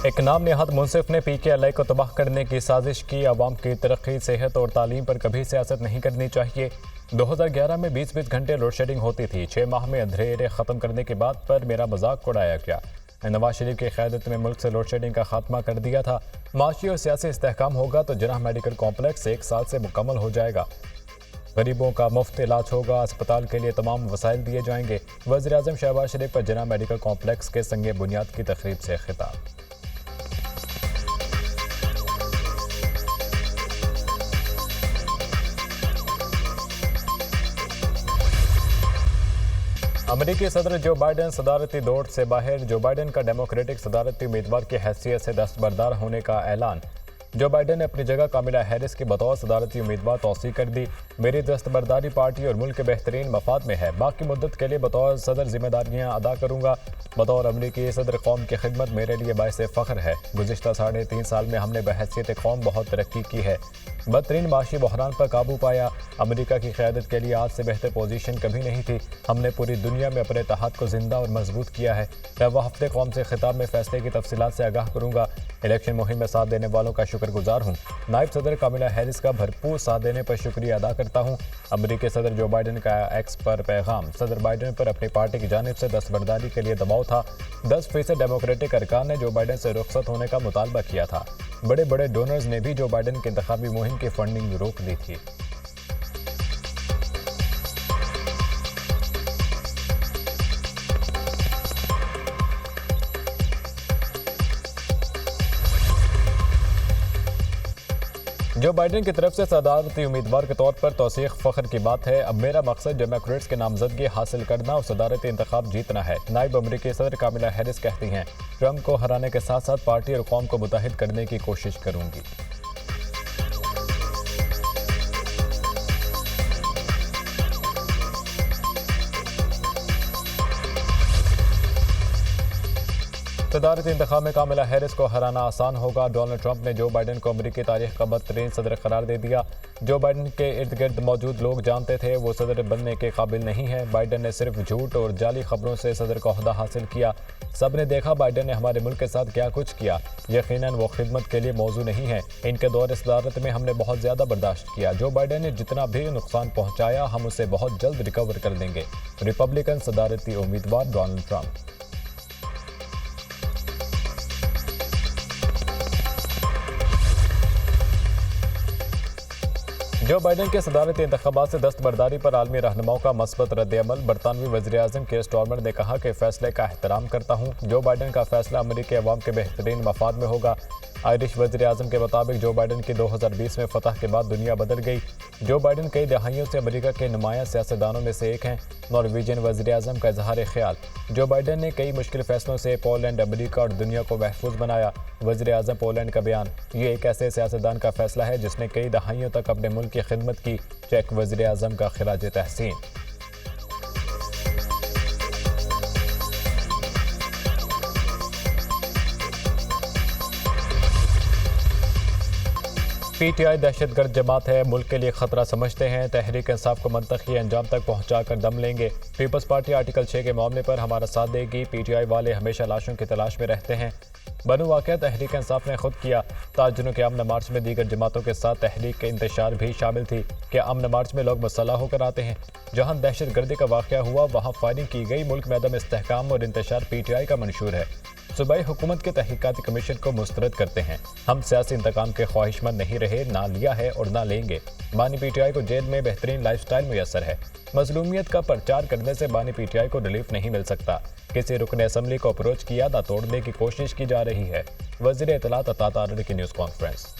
एक नाम नेहाद मुंसिफ ने PKLI को तबाह करने की साजिश की। आवाम की तरक्की, सेहत और तालीम पर कभी सियासत नहीं करनी चाहिए। 2011 में 20-20 घंटे लोड शेडिंग होती थी। 6 माह में अंधेरे ख़त्म करने की बात पर मेरा मजाक उड़ाया गया। नवाज शरीफ की क़यादत में मुल्क से लोड शेडिंग का खात्मा कर दिया था। माशी और सियासी इस्तेहकाम होगा तो जिन्ना मेडिकल कॉम्प्लेक्स 1 साल से मुकम्मल हो जाएगा। गरीबों का मुफ्त इलाज होगा। अस्पताल के लिए तमाम वसाइल दिए जाएंगे। वज़ीर-ए-आज़म शहबाज शरीफ पर जिन्ना मेडिकल कॉम्प्लेक्स के संगे बुनियाद की तकरीब से खिताब। अमेरिकी सदर जो बाइडन सदारती दौड़ से बाहर। जो बाइडन का डेमोक्रेटिक सदारती उम्मीदवार की हैसियत से दस्तबरदार होने का ऐलान। जो बाइडन ने अपनी जगह कामिला हैरिस की बतौर सदारती उम्मीदवार तौसीक कर दी। मेरी दस्तबरदारी पार्टी और मुल्क के बेहतरीन मफाद में है। बाकी मुद्दत के लिए बतौर सदर जिम्मेदारियां अदा करूंगा। बतौर अमरीकी सदर कौम की खिदमत मेरे लिए बायस फ़ख्र है। गुज़िश्ता 3.5 साल में हमने बहैसियत कौम बहुत तरक्की की है। बदतरीन माशी बहरान पर काबू पाया। अमेरिका की क़यादत के लिए आज से बेहतर पोजीशन कभी नहीं थी। हमने पूरी दुनिया में अपने इत्तेहाद को जिंदा और मजबूत किया है। रवा हफ्ते कौम से खिताब में फैसले की तफसीलात से आगाह करूंगा। इलेक्शन मुहिम में साथ देने वालों का शुक्रगुजार हूँ। नायब सदर कामिला हैरिस का भरपूर साथ देने पर शुक्रिया अदा करता हूँ। अमेरिकी सदर जो बाइडन का एक्स पर पैगाम। सदर बाइडन पर अपनी पार्टी की जानिब से दस्तबरदारी के लिए दबाव था। 10% डेमोक्रेटिक अरकान ने जो बाइडन से रुखसत होने का मुतालबा किया था। बड़े बड़े डोनर्स ने भी जो बाइडन की इंतखाबी मुहिम की फंडिंग रोक दी थी। जो बाइडन की तरफ से सदारती उम्मीदवार के तौर पर तौसीक फ़ख्र की बात है। अब मेरा मकसद डेमोक्रेट्स के नामजदगी हासिल करना और सदारती इंतखाब जीतना है। नायब अमरीकी सदर कामिला हैरिस कहती हैं, ट्रंप को हराने के साथ साथ पार्टी और कौम को मुत्तहिद करने की कोशिश करूंगी। सदारती इंतखाब में कामिला हैरिस को हराना आसान होगा। डोनाल्ड ट्रंप ने जो बाइडन को अमरीकी तारीख का बदतरीन सदर करार दे दिया। जो बाइडन के इर्द गिर्द मौजूद लोग जानते थे वो सदर बनने के काबिल नहीं है। बाइडन ने सिर्फ झूठ और जाली खबरों से सदर का ओहदा हासिल किया। सब ने देखा बाइडन ने हमारे मुल्क के साथ क्या कुछ किया। यकीनन वो खिदमत के लिए मौजू नहीं है। इनके दौर सदारत में हमने बहुत ज़्यादा बर्दाश्त किया। जो बाइडन ने जितना भी नुकसान पहुँचाया हम उसे बहुत जल्द रिकवर कर देंगे। रिपब्लिकन सदारती उम्मीदवार डोनाल्ड ट्रंप। जो बाइडन के सदारती इंतखाबात से दस्तबरदारी पर आलमी रहनुमाओं का मस्बत रद्द-ए-अमल। बरतानवी वज़ीर-ए-आज़म केयर स्टारमर ने कहा कि फ़ैसले का एहतराम करता हूँ। जो बाइडन का फ़ैसला अमरीकी अवाम के बेहतरीन मफाद में होगा। आयरिश वज़ीर-ए-आज़म के मुताबिक जो बाइडन की 2020 में फतह के बाद दुनिया बदल गई। जो बाइडन कई दहाइयों से अमरीका के नुमाया सियासतदानों में से एक हैं। नॉर्वेजियन वज़ीर-ए-आज़म का इजहार ख्याल। जो बाइडन ने कई मुश्किल फैसलों से पोलैंड, अमरीका और दुनिया को महफूज बनाया। वज़ीर-ए-आज़म पोलैंड का बयान। ये एक ऐसे सियासतदान का फैसला है जिसने कई दहाइयों तक अपने मुल्क की खिदमत की। चेक वज़ीर-ए-आज़म का खिराज तहसीन। PTI दहशतगर्द जमात है, मुल्क के लिए खतरा समझते हैं। तहरीक इंसाफ को मंतकी अंजाम तक पहुंचाकर दम लेंगे। पीपल्स पार्टी आर्टिकल 6 के मामले पर हमारा साथ देगी। PTI वाले हमेशा लाशों की तलाश में रहते हैं। बनु वाक़या तहरीक इंसाफ ने खुद किया। ताजरों के अमन मार्च में दीगर जमातों के साथ तहरीक के इंतशार भी शामिल थी। क्या अमन मार्च में लोग मुसल्लह होकर आते हैं? जहां दहशतगर्दी का वाक़या हुआ वहां फायरिंग की गई। मुल्क में अदम इस्तेहकाम और इंतशार PTI का मंशूर है। सूबाई हुकूमत के तहकीकाती कमीशन को मुस्तरद करते हैं। हम सियासी इंतकाम के ख्वाहिशमंद नहीं रहे, ना लिया है और ना लेंगे। बानी PTI को जेल में बेहतरीन लाइफ स्टाइल मुयसर है। मजलूमियत का प्रचार करने से बानी PTI को रिलीफ नहीं मिल सकता। किसी रुकन असम्बली को अप्रोच किया था, तोड़ने की कोशिश की जा रही है। वज़ीर इत्तलात अता तारड़ की न्यूज़ कॉन्फ्रेंस।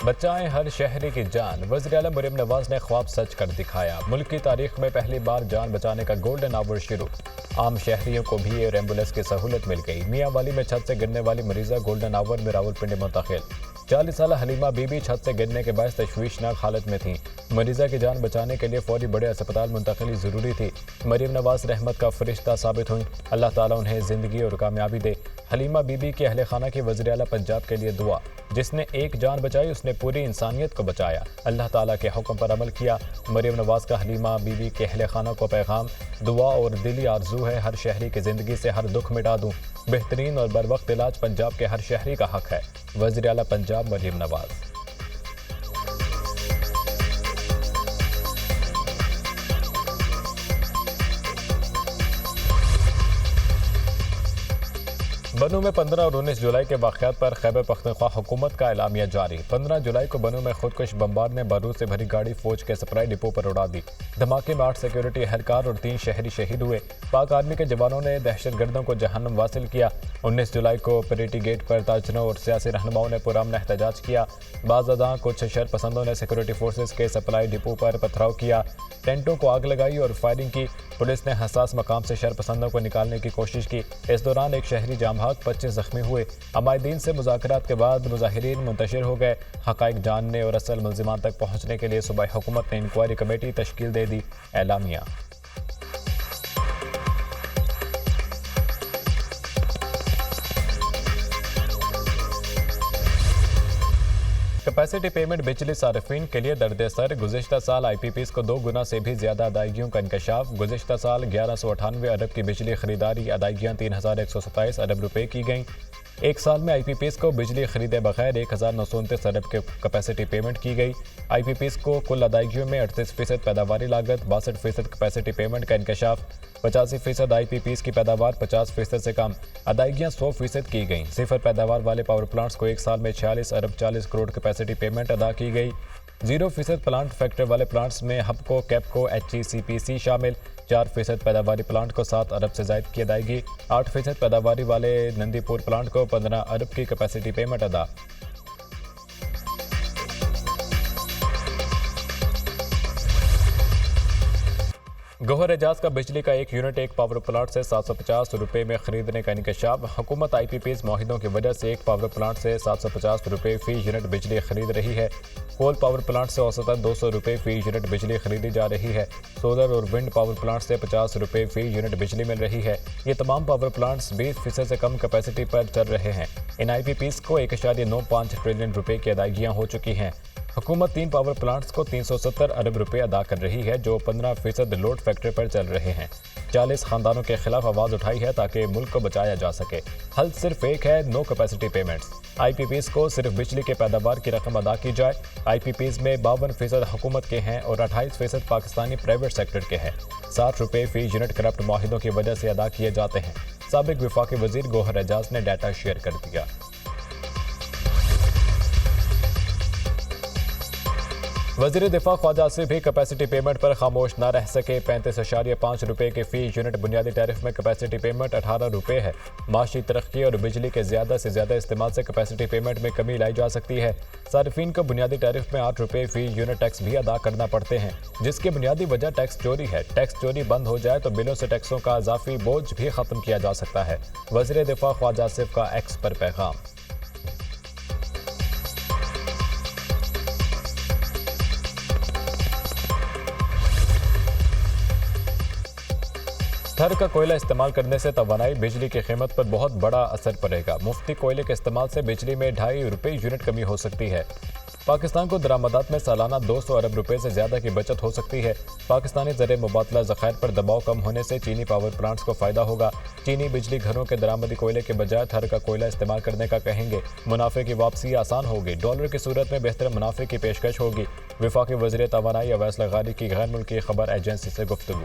बचाएं हर शहरी की जान। वज़ीर-ए-आज़म मरियम नवाज ने ख्वाब सच कर दिखाया। मुल्क की तारीख में पहली बार जान बचाने का गोल्डन आवर शुरू। आम शहरियों को भी एयर एम्बुलेंस की सहूलत मिल गई। मियाँ वाली में छत से गिरने वाली मरीजा गोल्डन आवर में रावलपिंडी मुंतकिल। 40 साल हलीमा बीबी छत से गिरने के बाद तशवीशनाक हालत में थी। मरीजा की जान बचाने के लिए फौरी बड़े अस्पताल मुंतकिली ज़रूरी थी। मरीम नवाज रहमत का फरिश्ता साबित हुई। अल्लाह ताला उन्हें ज़िंदगी और कामयाबी दे। हलीमा बीबी के अहले खाना की वज़ीर आला पंजाब के लिए दुआ। जिसने एक जान बचाई उसने पूरी इंसानियत को बचाया। अल्लाह ताला के हुक्म पर अमल किया। मरीम नवाज का हलीमा बीबी के अहले खाना को पैगाम, दुआ और दिली आरजू है हर शहरी की ज़िंदगी से हर दुख मिटा दूँ। बेहतरीन और बर वक्त इलाज पंजाब के हर शहरी का हक है। वज़ीर आला पंजाब मरीम नवाज। बनू में 15 और 19 जुलाई के वाक़यात पर खैबर पख्तूनख्वा हुकूमत का एलामिया जारी। 15 जुलाई को बनू में खुदकुश बमबार ने बारूद से भरी गाड़ी फौज के सप्लाई डिपो पर उड़ा दी। धमाके में 8 सिक्योरिटी एहलकार और 3 शहरी शहीद हुए। पाक आर्मी के जवानों ने दहशतगर्दों को जहन्नम वासिल किया। 19 जुलाई को परेटी गेट पर ताजरों और सियासी रहनुमाओं ने पुरअमन एहतजाज किया। बाज़अदा कुछ शरपसंदों ने सिक्योरिटी फोर्सेज के सप्लाई डिपो पर पथराव किया, टेंटों को आग लगाई और फायरिंग की। पुलिस ने हसास मकाम से शरपसंदों को निकालने की कोशिश की। इस दौरान एक शहरी जाम भाग, 25 जख्मी हुए। अमायदीन से मुज़ाकरात के बाद मुजाहिरीन मुंतशिर हो गए। हक़ाइक़ जानने और असल मुल्ज़िमान तक पहुँचने के लिए सूबाई हुकूमत ने इंक्वायरी कमेटी तश्कील दे दी। एलामिया। कैपेसिटी पेमेंट बिजली सार्फिन के लिए दर्द सर। गुज़िश्ता साल IPPs को 2 गुना से भी ज़्यादा अदायगियों का इंकशाफ। गुज़िश्ता साल 1198 अरब की बिजली खरीदारी, अदायगियाँ 3127 अरब रुपये की गईं। एक साल में IPPs को बिजली खरीदे बगैर 1929 अरब के कैपेसिटी पेमेंट की गई। IPPs को कुल अदायगियों में 38% पैदावारी लागत, 62% कैपेसिटी पेमेंट का इंकशाफ, 85% IPPs की पैदावार 50% से कम, अदायगियाँ 100% की गईं। सिफर पैदावार वाले पावर प्लांट्स को एक साल में 46 अरब 40 करोड़ कैपेसिटी पेमेंट अदा की गई। 0% प्लांट फैक्टर वाले प्लांट्स में हबको, कैपको, HECPC शामिल। 4% पैदावारी प्लांट को 7 अरब से ज़ायद की अदायगी। 8% पैदावारी वाले नंदीपुर प्लांट को 15 अरब की कैपेसिटी पेमेंट अदा। गौहर एजाज का बिजली का एक यूनिट एक पावर प्लांट से 750 रुपये में खरीदने का इंकशाफ। हुकूमत IPPs माहिदों की वजह से एक पावर प्लांट से 750 रुपये फी यूनिट बिजली खरीद रही है। कोल पावर प्लांट से औसतन 200 रुपये फी यूनिट बिजली खरीदी जा रही है। सोलर और विंड पावर प्लांट से 50 रुपये फी यूनिट बिजली मिल रही है। ये तमाम पावर प्लांट्स 20% से कम कैपेसिटी पर चल रहे हैं। इन IPPs को 1.95 ट्रिलियन रुपये की अदायगियाँ हो चुकी हैं। हुकूमत 3 पावर प्लांट्स को 370 अरब रुपये अदा कर रही है, जो 15% लोड फैक्टर पर चल रहे हैं। 40 खानदानों के खिलाफ आवाज़ उठाई है ताकि मुल्क को बचाया जा सके। हल सिर्फ एक है, नो कैपेसिटी पेमेंट्स। IPPs को सिर्फ बिजली के पैदावार की रकम अदा की जाए। IPPs में 52% हुकूमत के हैं और 28% पाकिस्तानी प्राइवेट सेक्टर के हैं। 60 रुपये फी यूनिट करप्ट माहिदों की वजह से अदा किए जाते हैं। साबिक वफाकी वजीर गौहर एजाज ने डाटा शेयर कर दिया। वज़ीर दिफा ख्वाजा आसिफ भी कैपेसिटी पेमेंट पर खामोश न रह सके। 35.5 रुपये के फी यूनिट बुनियादी टैरिफ में कैपेसिटी पेमेंट 18 रुपये है। माशी तरक्की और बिजली के ज़्यादा से ज़्यादा इस्तेमाल से कैपेसिटी पेमेंट में कमी लाई जा सकती है। सार्फिन को बुनियादी टैरिफ में 8 रुपये फी यूनिट टैक्स भी अदा करना पड़ते हैं, जिसकी बुनियादी वजह टैक्स चोरी है। टैक्स चोरी बंद हो जाए तो बिलों से टैक्सों का इजाफी बोझ भी ख़त्म किया जा सकता है। वज़ीर दिफा ख्वाजा आसिफ का एक्स पर पैगाम। थर का कोयला इस्तेमाल करने से तवानाई बिजली की कीमत पर बहुत बड़ा असर पड़ेगा। मुफ्ती कोयले के इस्तेमाल से बिजली में 2.5 रुपये यूनिट कमी हो सकती है। पाकिस्तान को दरामदात में सालाना 200 अरब रुपए से ज़्यादा की बचत हो सकती है। पाकिस्तानी ज़र मुबादला ज़खायर पर दबाव कम होने से चीनी पावर प्लांट्स को फ़ायदा होगा। चीनी बिजली घरों के दरामदी कोयले के बजाय थर का कोयला इस्तेमाल करने का कहेंगे। मुनाफे की वापसी आसान होगी। डॉलर की सूरत में बेहतर मुनाफे की पेशकश होगी। वफाकी वज़ीर तवानाई अवैस लगारी की गैर मुल्की खबर एजेंसी से गुफ्तगू।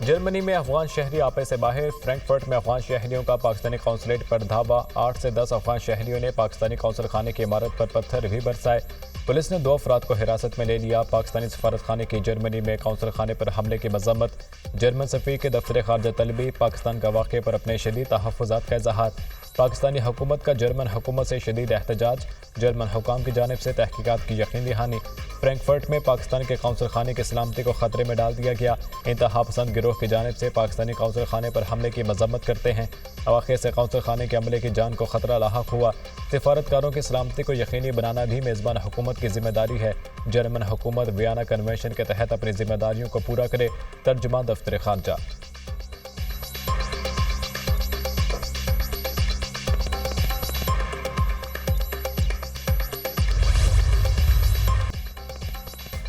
जर्मनी में अफगान शहरी आपे से बाहर। फ्रैंकफर्ट में अफगान शहरियों का पाकिस्तानी कौंसलेट पर धावा। 8 से 10 अफगान शहरियों ने पाकिस्तानी कौंसल खाने की इमारत पर पत्थर भी बरसाए। पुलिस ने 2 अफराद को हिरासत में ले लिया। पाकिस्तानी सफारत खाने की जर्मनी में कौंसल खाने पर हमले की मजम्मत। जर्मन सफीर के दफ्तर खारजा तलबी। पाकिस्तान का वाक़े पर अपने शदीद तहफ़्फ़ुज़ात का इज़हार। पाकिस्तानी हुकूमत का जर्मन हुकूमत से शदीद एहतजाज, जर्मन हुकाम की जानिब से तहकीकात की यकीन दहानी। फ्रैंकफर्ट में पाकिस्तान के कौंसल खाने की सलामती को खतरे में डाल दिया गया। इंतहा पसंद गिरोह की जानिब से पाकिस्तानी कौंसल खाने पर हमले की मजम्मत करते हैं। अवाखिर से कौंसल खाने के अमले की जान को खतरा लाहक हुआ। सिफारतकारों की सलामती को यकीनी बनाना भी मेज़बान हुकूमत की जिम्मेदारी है। जर्मन हुकूमत वियना कन्वेंशन के तहत अपनी जिम्मेदारियों को पूरा करे। तर्जुमा दफ्तर खारजा।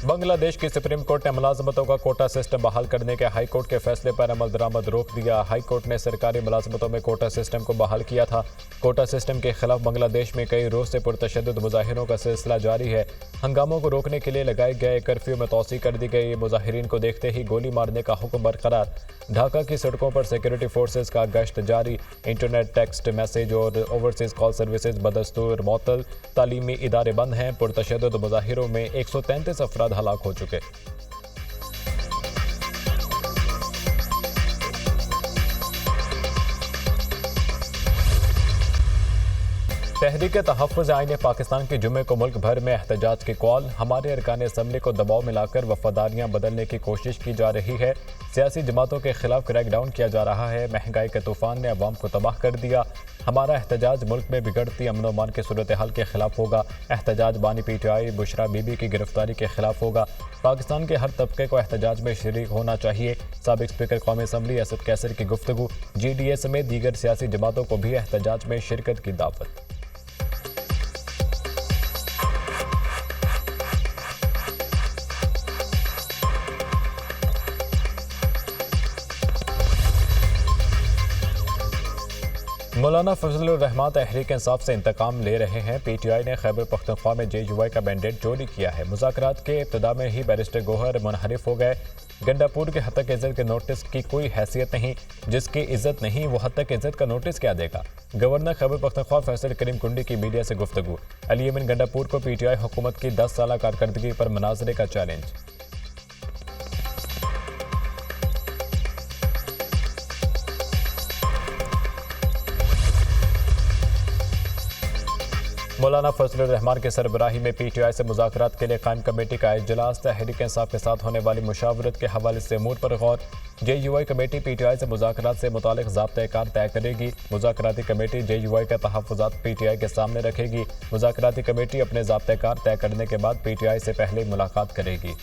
बांग्लादेश की सुप्रीम कोर्ट ने मुलाजमतों का कोटा सिस्टम बहाल करने के हाई कोर्ट के फैसले पर अमल दरामद रोक दिया। हाई कोर्ट ने सरकारी मुलाजमतों में कोटा सिस्टम को बहाल किया था। कोटा सिस्टम के खिलाफ बांग्लादेश में कई रोज से पुरतशद्दुद मुजाहिरों का सिलसिला जारी है। हंगामों को रोकने के लिए लगाए गए कर्फ्यू में तोसी कर दी गई। मुजाहिरीन को देखते ही गोली मारने का हुक्म बरकरार। ढाका की सड़कों पर सिक्योरिटी फोर्सेज का गश्त जारी। इंटरनेट, टेक्स्ट मैसेज और ओवरसीज कॉल सर्विसेज बदस्तूर मअतल। तालीमी इदारे बंद हैं। पुरतशद्दुद मुजाहिरों में 133 अफराद हलाक हो चुके। तहरीक तहफ़्फ़ुज़ आईन पाकिस्तान के जुमे को मुल्क भर में एहतजाज की कॉल। हमारे अरकान असम्बली को दबाव में लाकर वफादारियाँ बदलने की कोशिश की जा रही है। सियासी जमातों के खिलाफ क्रैकडाउन किया जा रहा है। महंगाई के तूफान ने अवाम को तबाह कर दिया। हमारा एहतजाज मुल्क में बिगड़ती अमन व अमान की सूरत हाल के खिलाफ होगा। एहतजाज बानी PTI बुशरा बीबी की गिरफ्तारी के खिलाफ होगा। पाकिस्तान के हर तबके को एहतजाज में शरीक होना चाहिए। साबिक स्पीकर कौमी असम्बली असद कैसर की गुफ्तगू। GDA समेत दीगर सियासी जमातों को भी एहतजाज में शिरकत की दावत। मौलाना फजलुर रहमान तहरीक इंसाफ से इंतकाम ले रहे हैं। PTI ने खैबर पख्तूनख्वा में JUI का मैंडेट चोरी किया है। मुज़ाकरात के इब्तिदा में ही बैरिस्टर गोहर मुनहरिफ हो गए। गंडापुर के हतक इज़्ज़त के नोटिस की कोई हैसियत नहीं। जिसकी इज्जत नहीं वो हतक इज़्ज़त का नोटिस क्या देगा। गवर्नर खैबर पख्तूनख्वा फैसल करीम कुंडी की मीडिया से गुफ्तगू। अली यमीन गंडापुर को PTI हुकूमत की 10 साला कारकर्दगी पर मुनाजरे का चैलेंज। मौलाना फजलुर रहमान के सरबराही में PTI से मुज़ाकरात के लिए कायम कमेटी का इजलास। तहरीक इंसाफ के साथ होने वाली मुशावरत के हवाले से अमूर पर गौर। JUI कमेटी PTI से मुज़ाकरात से मुतालिक ज़ाब्ता-ए-कार तय करेगी। मुज़ाकराती कमेटी JUI के तहफ़्फ़ुज़ात PTI के सामने रखेगी। मुज़ाकराती कमेटी अपने ज़ाब्ता-ए-कार तय करने के बाद PTI से पहले मुलाकात करेगी।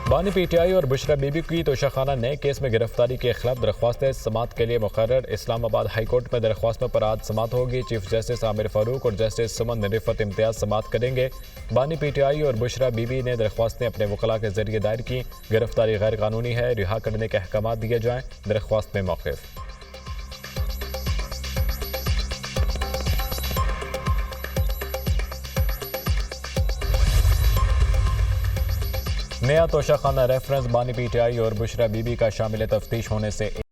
बानी PTI और बुशरा बीबी की तोशाखाना नए केस में गिरफ्तारी के खिलाफ दरख्वास्त समात के लिए मुकर्रर। इस्लामाबाद हाई कोर्ट में दरख्वास्तों पर आज समात होगी। चीफ जस्टिस आमिर फारूक और जस्टिस सुमन रिफत इम्तियाज समात करेंगे। बानी PTI और बुशरा बीबी ने दरख्वास्तें अपने वकला के जरिए दायर की। गिरफ्तारी गैर कानूनी है, रिहा करने के अहकाम दिए जाएं। दरख्वास्त में मौक़िफ़। नया तोशाखाना रेफरेंस बानी PTI और बुशरा बीबी का शामिल तफ्तीश होने से